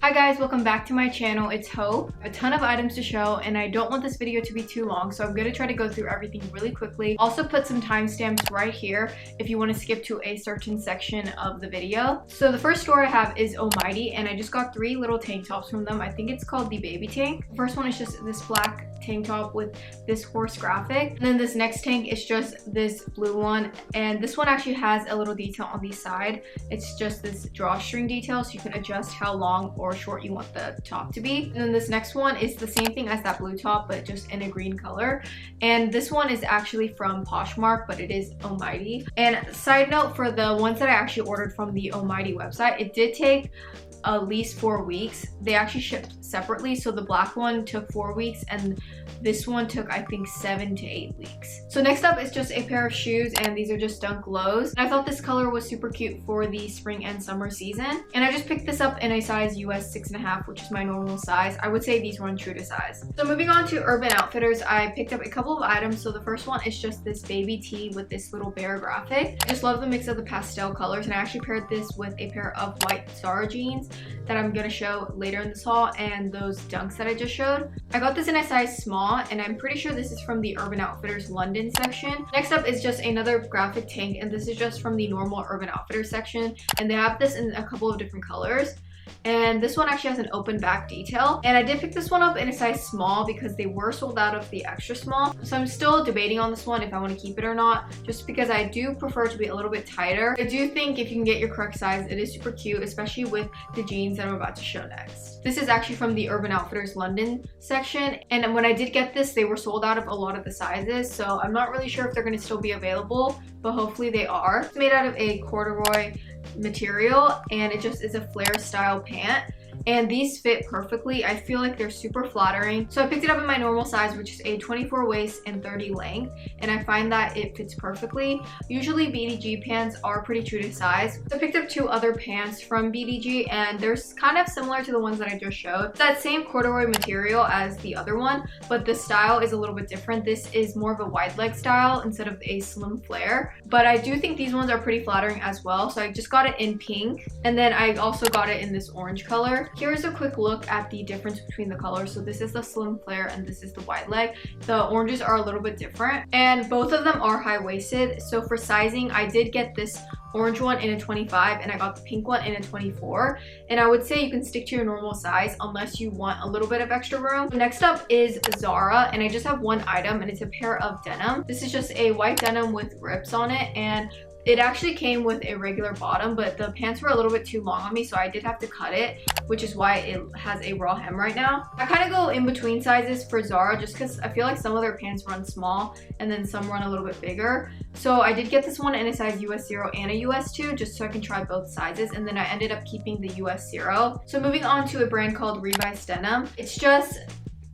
Hi guys, welcome back to my channel. It's Hope. A ton of items to show and I don't want this video to be too long, so I'm going to try to go through everything really quickly. Also put some timestamps right here if you want to skip to a certain section of the video. So the first store I have is OMIGHTY and I just got 3 little tank tops from them. I think it's called the baby tank. The first one is just this black tank top with this horse graphic, and then this next tank is just this blue one, and this one actually has a little detail on the side. It's just this drawstring detail, so you can adjust how long or short you want the top to be. And then this next one is the same thing as that blue top, but just in a green color, and this one is actually from Poshmark, but it is OMIGHTY. And side note, for the ones that I actually ordered from the OMIGHTY website, it did take at least 4 weeks. They actually shipped separately, so the black one took 4 weeks and this one took I think 7 to 8 weeks. So next up is just a pair of shoes, and these are just Dunk Lows. I thought this color was super cute for the spring and summer season, and I just picked this up in a size US 6.5, which is my normal size. I would say these run true to size. So moving on to Urban Outfitters, I picked up a couple of items. So the first one is just this baby tee with this little bear graphic. I just love the mix of the pastel colors, and I actually paired this with a pair of white ZARA jeans that I'm gonna show later in this haul, and those dunks that I just showed. I got this in a size small, and I'm pretty sure this is from the Urban Outfitters London section. Next up is just another graphic tank, and this is just from the normal Urban Outfitters section, and they have this in a couple of different colors. And this one actually has an open back detail, and I did pick this one up in a size small because they were sold out of the extra small. So I'm still debating on this one if I want to keep it or not, just because I do prefer to be a little bit tighter. I do think if you can get your correct size, it is super cute, especially with the jeans that I'm about to show next. This is actually from the Urban Outfitters London section, and when I did get this, they were sold out of a lot of the sizes, so I'm not really sure if they're going to still be available, but hopefully they are. It's made out of a corduroy material, and it just is a flare style pant, and these fit perfectly. I feel like they're super flattering, so I picked it up in my normal size, which is a 24 waist and 30 length, and I find that it fits perfectly. Usually BDG pants are pretty true to size. So I picked up 2 other pants from BDG, and they're kind of similar to the ones that I just showed. It's that same corduroy material as the other one, but the style is a little bit different. This is more of a wide leg style instead of a slim flare, but I do think these ones are pretty flattering as well. So I just got it in pink, and then I also got it in this orange color. Here's a quick look at the difference between the colors. So this is the slim flare and this is the wide leg. The oranges are a little bit different, and both of them are high-waisted. So for sizing, I did get this orange one in a 25 and I got the pink one in a 24, and I would say you can stick to your normal size unless you want a little bit of extra room. Next up is ZARA, and I just have one item, and it's a pair of denim. This is just a white denim with rips on it, and it actually came with a regular bottom, but the pants were a little bit too long on me, so I did have to cut it, which is why it has a raw hem right now. I kind of go in between sizes for ZARA just because I feel like some of their pants run small and then some run a little bit bigger. So I did get this one in a size US 0 and a US 2 just so I can try both sizes, and then I ended up keeping the US 0. So moving on to a brand called REVICE denim. It's just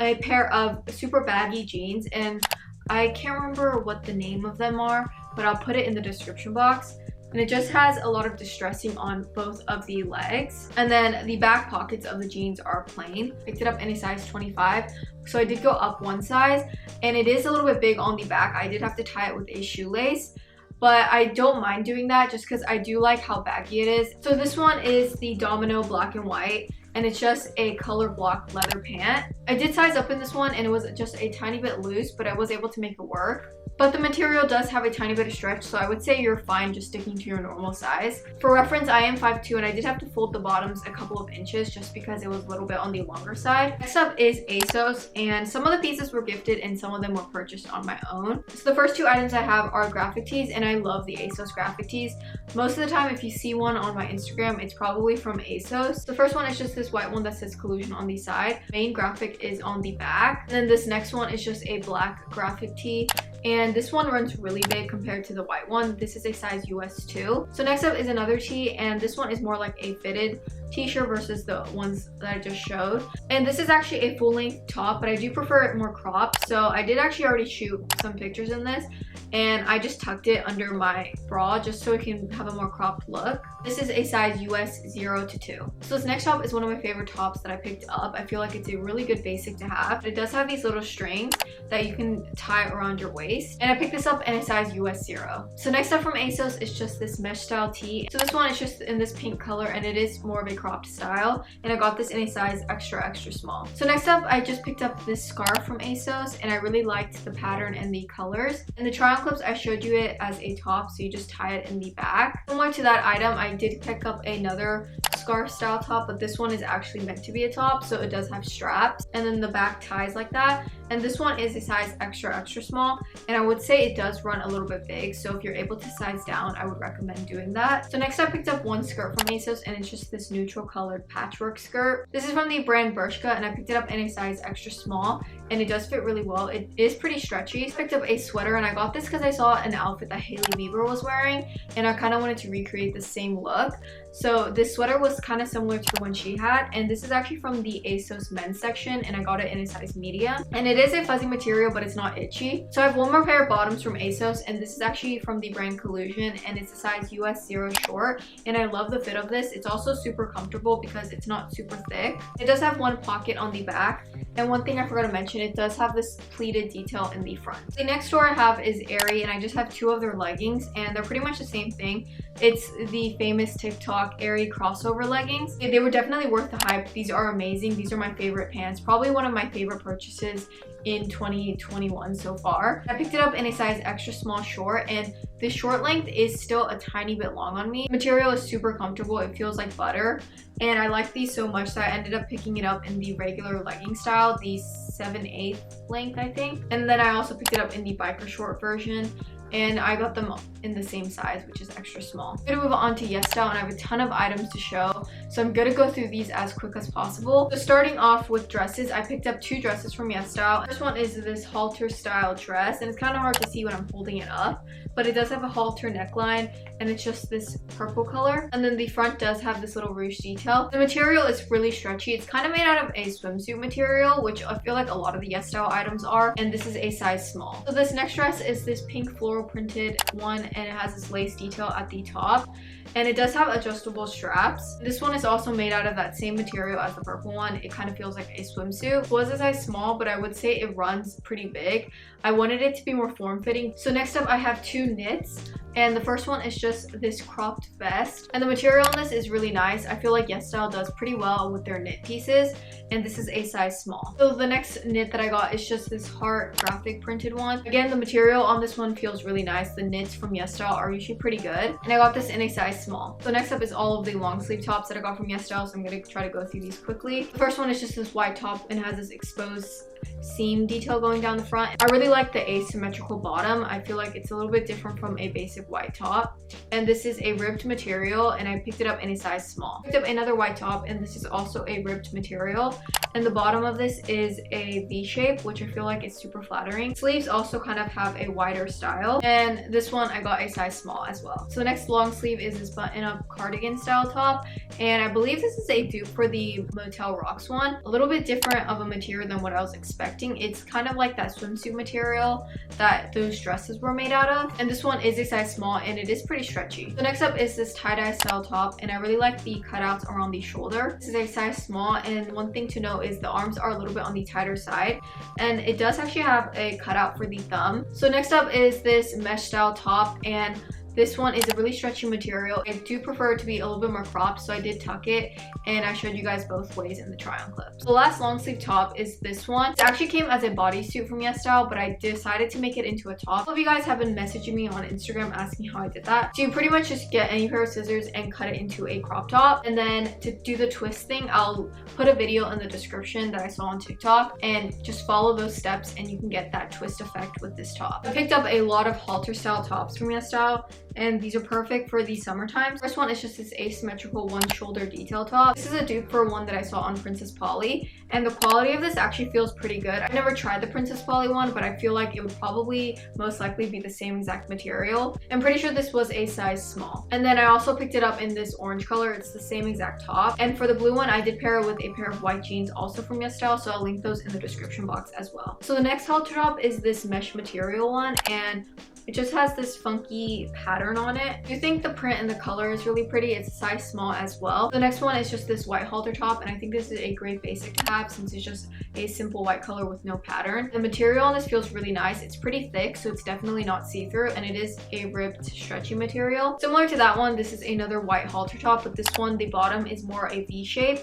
a pair of super baggy jeans, and I can't remember what the name of them are, but I'll put it in the description box. And it just has a lot of distressing on both of the legs, and then the back pockets of the jeans are plain. Picked it up in a size 25, so I did go up one size, and it is a little bit big on the back. I did have to tie it with a shoelace, but I don't mind doing that just because I do like how baggy it is. So this one is the Domino black and white, and it's just a color block leather pant. I did size up in this one, and it was just a tiny bit loose, but I was able to make it work. But the material does have a tiny bit of stretch, so I would say you're fine just sticking to your normal size. For reference, I am 5'2", and I did have to fold the bottoms a couple of inches just because it was a little bit on the longer side. Next up is ASOS, and some of the pieces were gifted and some of them were purchased on my own. So the first 2 items I have are graphic tees, and I love the ASOS graphic tees. Most of the time, if you see one on my Instagram, it's probably from ASOS. The first one is just this white one that says Collusion on the side. Main graphic is on the back. And then this next one is just a black graphic tee, and this one runs really big compared to the white one. This is a size US 2. So next up is another tee, and this one is more like a fitted t-shirt versus the ones that I just showed. And this is actually a full-length top, but I do prefer it more cropped. So I did actually already shoot some pictures in this, and I just tucked it under my bra just so it can have a more cropped look. This is a size US 0 to 2. So this next top is one of my favorite tops that I picked up. I feel like it's a really good basic to have. It does have these little strings that you can tie around your waist. waist. And I picked this up in a size US 0. So next up from ASOS is just this mesh style tee. So this one is just in this pink color and it is more of a cropped style. And I got this in a size extra small. So next up, I just picked up this scarf from ASOS and I really liked the pattern and the colors. In the try on clips, I showed you it as a top, so you just tie it in the back. Similar to that item, I did pick up another scarf style top, but this one is actually meant to be a top, so it does have straps and then the back ties like that. And this one is a size extra small, and I would say it does run a little bit big, so if you're able to size down, I would recommend doing that. So next I picked up one skirt from ASOS and it's just this neutral colored patchwork skirt. This is from the brand Bershka and I picked it up in a size extra small and it does fit really well. It is pretty stretchy. I picked up a sweater and I got this because I saw an outfit that Hailey Bieber was wearing and I kind of wanted to recreate the same look. So this sweater was kind of similar to the one she had, and this is actually from the ASOS men's section and I got it in a size medium. And it is a fuzzy material, but it's not itchy. So I have one more pair of bottoms from ASOS and this is actually from the brand Collusion and it's a size US 0 short, and I love the fit of this. It's also super comfortable because it's not super thick. It does have one pocket on the back, and one thing I forgot to mention, it does have this pleated detail in the front. The next store I have is AERIE and I just have two of their leggings and they're pretty much the same thing. It's the famous TikTok AERIE crossover leggings. They were definitely worth the hype. These are amazing. These are my favorite pants. Probably one of my favorite purchases in 2021 so far. I picked it up in a size extra small short and the short length is still a tiny bit long on me. The material is super comfortable. It feels like butter and I like these so much that I ended up picking it up in the regular legging style, the 7/8 length I think. And then I also picked it up in the biker short version and I got them in the same size, which is extra small. I'm gonna move on to YesStyle and I have a ton of items to show, so I'm gonna go through these as quick as possible. So starting off with dresses, I picked up two dresses from YesStyle. First one is this halter style dress and it's kind of hard to see when I'm holding it up, but it does have a halter neckline and it's just this purple color, and then the front does have this little ruche detail. The material is really stretchy. It's kind of made out of a swimsuit material, which I feel like a lot of the YesStyle items are, and this is a size small. So this next dress is this pink floral printed one and it has this lace detail at the top and it does have adjustable straps. This one is also made out of that same material as the purple one. It kind of feels like a swimsuit. It was a size small, but I would say it runs pretty big. I wanted it to be more form-fitting. So next up I have two knits and the first one is just this cropped vest and the material on this is really nice. I feel like YesStyle does pretty well with their knit pieces and this is a size small. So the next knit that I got is just this heart graphic printed one. Again, the material on this one feels really nice. The knits from YesStyle are usually pretty good and I got this in a size small. So next up is all of the long sleeve tops that I got from YesStyle, so I'm going to try to go through these quickly. The first one is just this white top and has this exposed seam detail going down the front. I really like the asymmetrical bottom. I feel like it's a little bit different from a basic white top, and this is a ribbed material and I picked it up in a size small. I picked up another white top and this is also a ribbed material, and the bottom of this is a V shape, which I feel like is super flattering. Sleeves also kind of have a wider style, and this one I got a size small as well. So the next long sleeve is this button up cardigan style top, and I believe this is a dupe for the Motel Rocks one. A little bit different of a material than what I was expecting. It's kind of like that swimsuit material that those dresses were made out of, and this one is a size small and it is pretty stretchy. So next up is this tie-dye style top, and I really like the cutouts around the shoulder. This is a size small, and one thing to note is the arms are a little bit on the tighter side and it does actually have a cutout for the thumb. So next up is this mesh style top, and this one is a really stretchy material. I do prefer it to be a little bit more cropped, so I did tuck it and I showed you guys both ways in the try on clips. The last long sleeve top is this one. It actually came as a bodysuit from YesStyle, but I decided to make it into a top. Some of you guys have been messaging me on Instagram asking how I did that. So you pretty much just get any pair of scissors and cut it into a crop top, and then to do the twist thing, I'll put a video in the description that I saw on TikTok, and just follow those steps and you can get that twist effect with this top. I picked up a lot of halter style tops from YesStyle, and these are perfect for the summertime. First one is just this asymmetrical one shoulder detail top. This is a dupe for one that I saw on Princess Polly, and the quality of this actually feels pretty good. I've never tried the Princess Polly one, but I feel like it would probably most likely be the same exact material. I'm pretty sure this was a size small. And then I also picked it up in this orange color. It's the same exact top. And for the blue one, I did pair it with a pair of white jeans also from YesStyle, so I'll link those in the description box as well. So the next halter top is this mesh material one, and It just has this funky pattern on it. I think the print and the color is really pretty. It's a size small as well. The next one is just this white halter top, and I think this is a great basic to have since it's just a simple white color with no pattern. The material on this feels really nice. It's pretty thick, so it's definitely not see-through, and it is a ribbed stretchy material. Similar to that one, this is another white halter top, but this one, the bottom is more a V shape.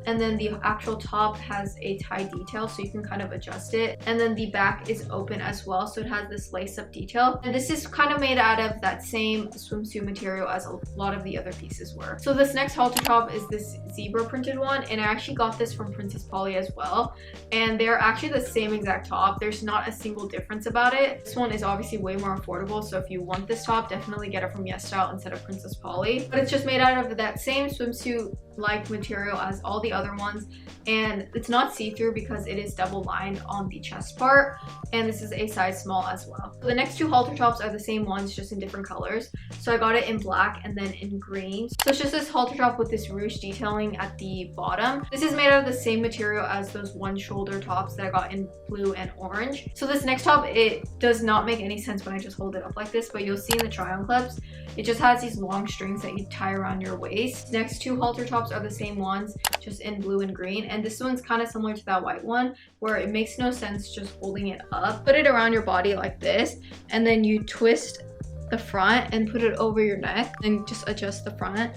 And then the actual top has a tie detail, so you can kind of adjust it. And then the back is open as well, so it has this lace-up detail. And this is kind of made out of that same swimsuit material as a lot of the other pieces were. So this next halter top is this zebra printed one, and I actually got this from Princess Polly as well. And they're actually the same exact top. There's not a single difference about it. This one is obviously way more affordable, so if you want this top, definitely get it from YesStyle instead of Princess Polly. But it's just made out of that same swimsuit-like material as all the other ones, and it's not see-through because it is double lined on the chest part, and this is a size small as well. So the next two halter tops are the same ones, just in different colors. So I got it in black and then in green. So it's just this halter top with this ruche detailing at the bottom. This is made out of the same material as those one shoulder tops that I got in blue and orange. So this next top, it does not make any sense when I just hold it up like this, but you'll see in the try on clips, it just has these long strings that you tie around your waist. Next two halter tops are the same ones, just in blue and green, and this one's kind of similar to that white one where it makes no sense just holding it up. Put it around your body like this, and then you twist the front and put it over your neck, and just adjust the front,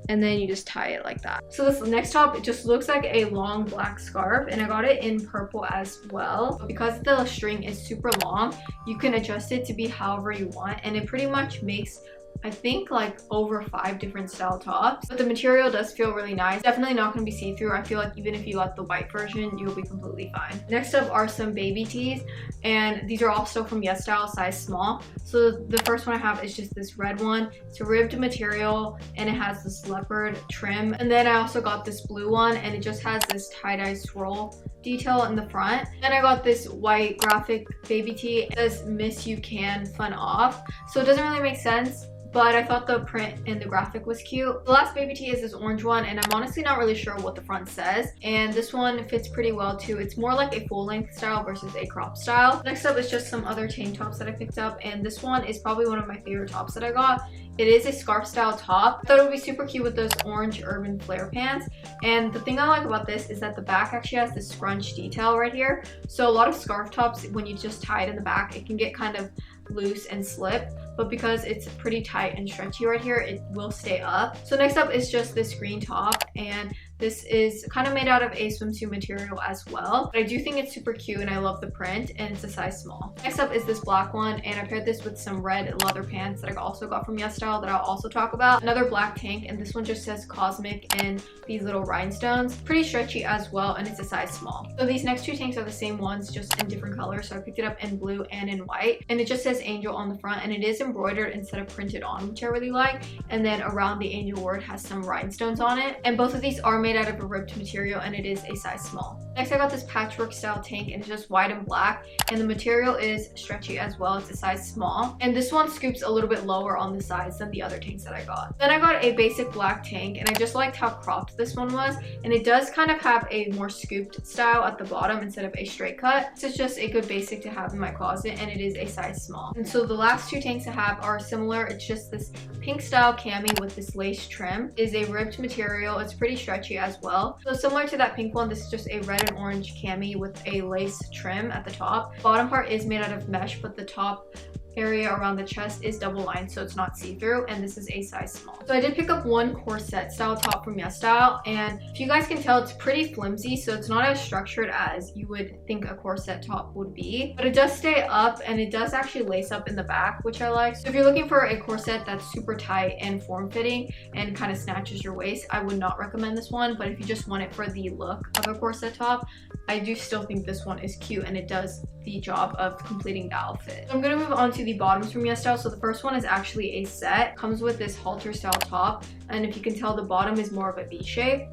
and then you just tie it like that. So this next top, it just looks like a long black scarf, and I got it in purple as well. Because the string is super long, you can adjust it to be however you want, and it pretty much makes, I think, like over 5 different style tops. But the material does feel really nice. Definitely not going to be see-through. I feel like even if you got the white version, you'll be completely fine. Next up are some baby tees, and these are also from YesStyle, size small. So the first one I have is just this red one. It's a ribbed material, and it has this leopard trim. And then I also got this blue one, and it just has this tie-dye swirl detail in the front. Then I got this white graphic baby tee. It says "Miss You Can Fun Off," so it doesn't really make sense, but I thought the print and the graphic was cute. The last baby tee is this orange one, and I'm honestly not really sure what the front says. And this one fits pretty well too. It's more like a full length style versus a crop style. Next up is just some other tank tops that I picked up, and this one is probably one of my favorite tops that I got. It is a scarf style top. I thought it would be super cute with those orange urban flare pants. And the thing I like about this is that the back actually has this scrunch detail right here. So a lot of scarf tops, when you just tie it in the back, it can get kind of loose and slip, but because it's pretty tight and stretchy right here, it will stay up. So next up is just this green top, and this is kind of made out of a swimsuit material as well, but I do think it's super cute and I love the print, and it's a size small. Next up is this black one, and I paired this with some red leather pants that I also got from YesStyle that I'll also talk about. Another black tank, and this one just says cosmic and these little rhinestones. Pretty stretchy as well, and it's a size small. So these next two tanks are the same ones, just in different colors. So I picked it up in blue and in white, and it just says angel on the front, and it is embroidered instead of printed on, which I really like. And then around the angel word has some rhinestones on it, and both of these are made out of a ribbed material, and it is a size small. Next I got this patchwork style tank, and it's just white and black, and the material is stretchy as well. It's a size small, and this one scoops a little bit lower on the sides than the other tanks that I got. Then I got a basic black tank, and I just liked how cropped this one was, and it does kind of have a more scooped style at the bottom instead of a straight cut. This is just a good basic to have in my closet, and it is a size small. And so the last two tanks I have are similar. It's just this pink style cami with this lace trim. It is a ribbed material. It's pretty stretchy as well. So similar to that pink one, this is just a red and orange cami with a lace trim at the top. Bottom part is made out of mesh, but the top area around the chest is double lined, so it's not see-through, and this is a size small. So I did pick up one corset style top from YesStyle, and if you guys can tell, it's pretty flimsy, so it's not as structured as you would think a corset top would be, but it does stay up, and it does actually lace up in the back, which I like. So if you're looking for a corset that's super tight and form-fitting and kind of snatches your waist, I would not recommend this one. But if you just want it for the look of a corset top, I do still think this one is cute, and it does the job of completing the outfit. So I'm going to move on to the bottoms from YesStyle. So the first one is actually a set. Comes with this halter style top, and if you can tell, the bottom is more of a V shape.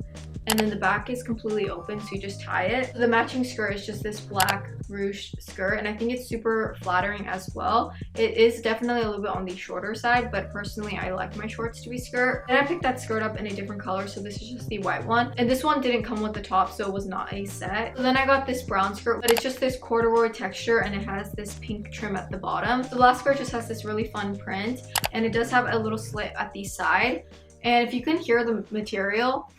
and then the back is completely open, so you just tie it. The matching skirt is just this black ruched skirt, and I think it's super flattering as well. It is definitely a little bit on the shorter side, but personally I like my shorts to be skirt. And I picked that skirt up in a different color, so this is just the white one, and this one didn't come with the top, so it was not a set. So then I got this brown skirt, but it's just this corduroy texture, and it has this pink trim at the bottom. So the last skirt just has this really fun print, and it does have a little slit at the side. And if you can hear the material,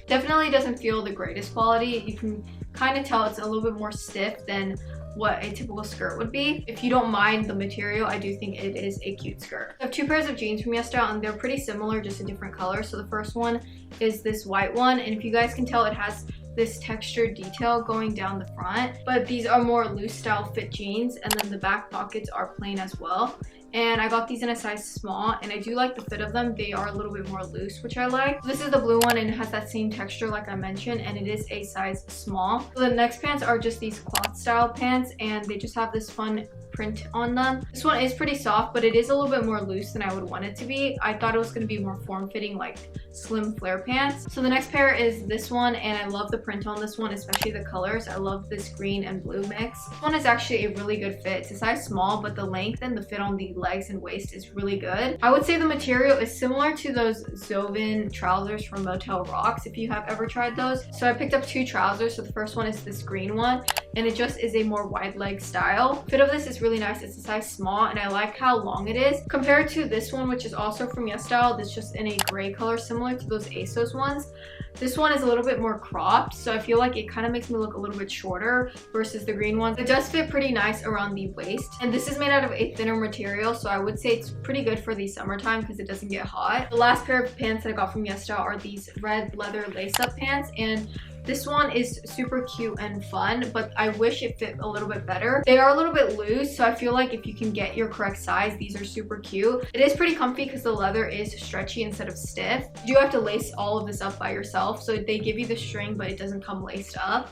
definitely doesn't feel the greatest quality. You can kind of tell it's a little bit more stiff than what a typical skirt would be. If you don't mind the material, I do think it is a cute skirt. I have two pairs of jeans from YesStyle, and they're pretty similar, just a different color. So the first one is this white one, and if you guys can tell, it has this textured detail going down the front, but these are more loose style fit jeans, and then the back pockets are plain as well. And I got these in a size small, and I do like the fit of them. They are a little bit more loose, which I like. This is the blue one, and it has that same texture like I mentioned, and it is a size small. So the next pants are just these cloth style pants, and they just have this fun print on them. This one is pretty soft, but it is a little bit more loose than I would want it to be. I thought it was going to be more form-fitting, like slim flare pants. So the next pair is this one, and I love the print on this one, especially the colors. I love this green and blue mix. This one is actually a really good fit. It's a size small, but the length and the fit on the legs and waist is really good. I would say the material is similar to those Zovan trousers from Motel Rocks, if you have ever tried those. So I picked up two trousers. So the first one is this green one, and it just is a more wide leg style. Fit of this is really nice. It's a size small, and I like how long it is compared to this one, which is also from YesStyle. That's just in a gray color, similar to those ASOS ones. This one is a little bit more cropped, so I feel like it kind of makes me look a little bit shorter versus the green ones. It does fit pretty nice around the waist, and this is made out of a thinner material, so I would say it's pretty good for the summertime because it doesn't get hot. The last pair of pants that I got from YesStyle are these red leather lace-up pants, and this one is super cute and fun, but I wish it fit a little bit better. They are a little bit loose, so I feel like if you can get your correct size, these are super cute. It is pretty comfy because the leather is stretchy instead of stiff. You do have to lace all of this up by yourself, so they give you the string, but it doesn't come laced up.